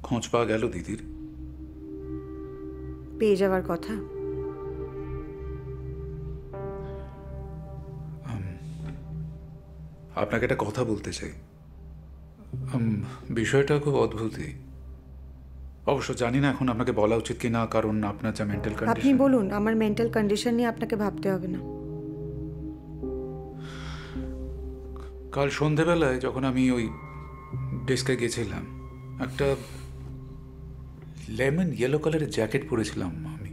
খোঁজ পাওয়া গেল দিদির? পেয়ে যাওয়ার কথা। আপনাকে একটা কথা বলতে চাই। বিষয়টা খুব অদ্ভুতই। অবশ্য জানি না এখন আপনাকে বলা উচিত কি না, কারণ আপনার যা মেন্টাল কন্ডিশন। আপনি বলুন, আমার মেন্টাল কন্ডিশন নিয়ে আপনাকে ভাবতে হবে না। কাল সন্ধেবেলায় যখন আমি ওই ডেস্কে গেছিলাম, একটা লেমন ইয়েলো কালারের জ্যাকেট পরেছিলাম আমি।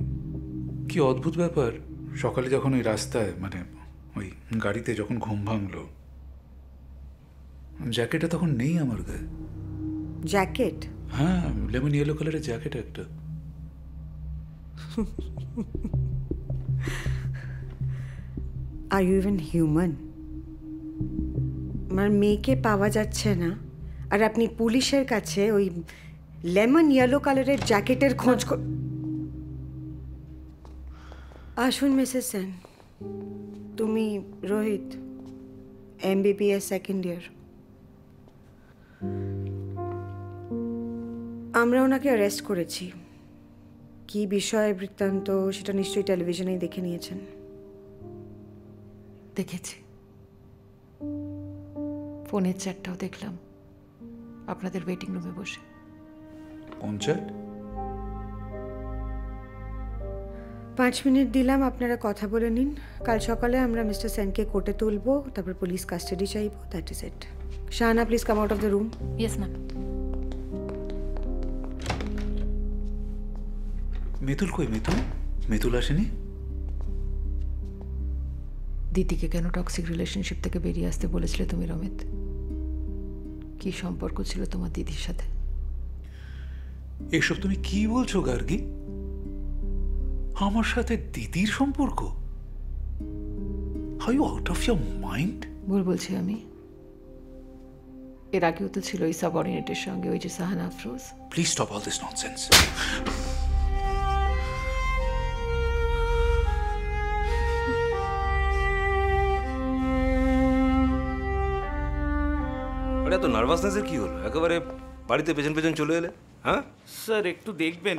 কি অদ্ভুত ব্যাপার, সকালে যখন ওই রাস্তায় মানে ওই গাড়িতে যখন ঘুম ভাঙলো, জ্যাকেটটা তখন নেই আমার গায়ে। জ্যাকেট? হ্যাঁ, লেমন ইয়েলো কালারের জ্যাকেট একটা। Are you even human? আমার মেয়েকে পাওয়া যাচ্ছে না, আর আপনি পুলিশের কাছে ওই লেমন ইয়েলো কালারের জ্যাকেটের খোঁজ আসুন মিসেস সেন, তুমি রোহিত, MBBS সেকেন্ড ইয়ার। আমরা ওনাকে অ্যারেস্ট করেছি। কি বিষয় বৃত্তান্ত সেটা নিশ্চয়ই টেলিভিশনেই দেখে নিয়েছেন। দেখেছি, ফোনের চ্যাটটাও দেখলাম আপনাদের ওয়েটিং রুমে বসে। কোন চ্যাট? 5 মিনিট দিলাম, আপনারা কথা বলে নিন। কাল সকালে আমরা মিস্টার সেনকে কোর্টে তুলবো, তারপর পুলিশ কাস্টাডি চাইবো। That is it. Shahana, please come out of the room. Yes ma'am. Mitul কই? মিতুল আসেনি? দিদিকে কেন টক্সিক রিলেশনশিপ থেকে বেরিয়ে আসতে বলেছিলে তুমি রমিত? কি সম্পর্ক ছিল তোমার দিদির সাথে? এসব তুমি কি বলছো গার্গী? আমার সাথে দিদির সম্পর্ক? Are you out of your mind? ভুল বলছি আমি? এর আগেও তো ছিল ওই সাবঅর্ডিনেটের সঙ্গে, ওই যে Sahana Afroz. Please stop all this nonsense. আরে এত নার্ভাসনেসের কি হলো? একেবারে বাড়িতে পেছন পেছন চলে এলে। হ্যাঁ স্যার, একটু দেখবেন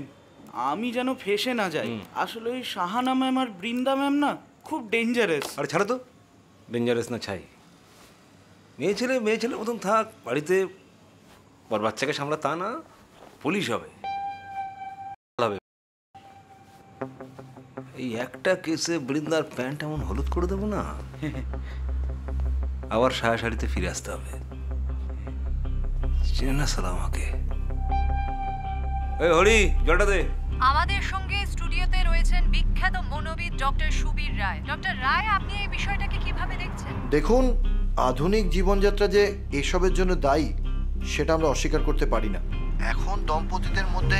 আমি যেন ফেসে না যাই। আসলে ওই শাহানা ম্যাম আর বৃন্দা ম্যাম না খুব ডেঞ্জারাস। আরে ছাড়ো তো, ডেঞ্জারাস না ছাই। মেয়ে ছেলে মতন থাক বাড়িতে, পর বাচ্চাকে সামলা তা না, পুলিশ হবে। এই একটা কেসে বৃন্দার প্যান্ট এমন হলুদ করে দেবো না, আবার সায়া শাড়িতে ফিরে আসতে হবে। চেনে না সালা আমাকে। এই হরি, জলটা দে। আমাদের সঙ্গে স্টুডিওতে রয়েছেন বিখ্যাত মনোবিদ ডক্টর সুবীর রায়। ডক্টর রায়, আপনি এই বিষয়টাকে কিভাবে দেখছেন? দেখুন, আধুনিক জীবনযাত্রা যে এসবের জন্য দায়ী সেটা আমরা অস্বীকার করতে পারি না। এখন দম্পতিদের মধ্যে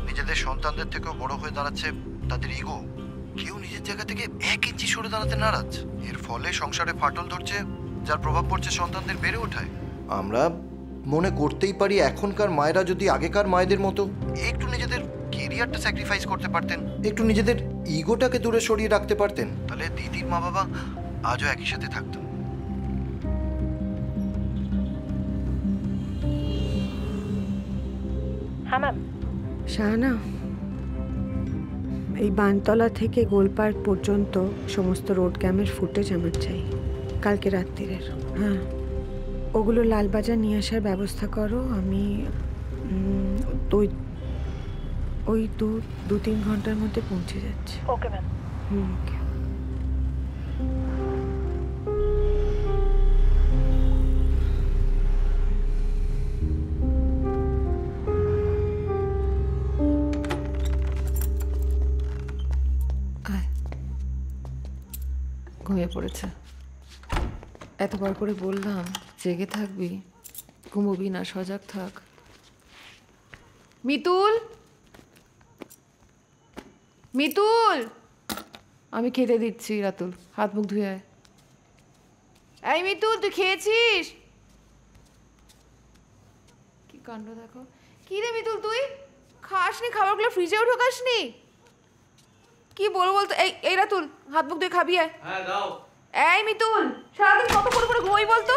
নিজেদের সন্তানদের থেকেও বড় হয়ে দাঁড়াচ্ছে তাদের ইগো। কেউ নিজের জায়গা থেকে 1 ইঞ্চি সরে দাঁড়াতে নারাজ। এর ফলে সংসারে ফাটল ধরছে, যার প্রভাব পড়ছে সন্তানদের বেড়ে ওঠায়। আমরা মনে করতেই পারি এখনকার মায়েরা যদি আগেকার মায়েদের মতো একটু নিজেদের কেরিয়ারটা স্যাক্রিফাইস করতে পারতেন, একটু নিজেদের ইগোটাকে দূরে সরিয়ে রাখতে পারতেন, তাহলে দিদির মা বাবা আজও একই সাথে থাকতো। হ্যাঁ ম্যাম। শাহানা, এই বানতলা থেকে গোলপার্ক পর্যন্ত সমস্ত রোড ক্যামের ফুটেজ আমার চাই, কালকে রাত্রিরের। হ্যাঁ, ওগুলো লালবাজার নিয়ে আসার ব্যবস্থা করো। আমি ওই 2-3 ঘন্টার মধ্যে পৌঁছে যাচ্ছি। Okay ma'am. ঘুমিয়ে পড়েছে। এতবার করে বললাম জেগে থাকবি, ঘুমোবি না, সজাগ থাক। মিতুল, মিতুল, আমি খেতে দিচ্ছি। রাতুল, হাত মুখ ধুয়ে আয়। এই মিতুল, তুই খেয়েছিস? কি কাণ্ড দেখো। কি রে মিতুল, তুই খাসনি? খাবারগুলো ফ্রিজেও ঢোকাসনি? কি বলবো বলতো? এই রাতুল, হাত মুখ ধুয়ে খাবি? আয়। হ্যাঁ দাও। এই মিতুল, সারাদিন কত করে ঘুমোই বলতো?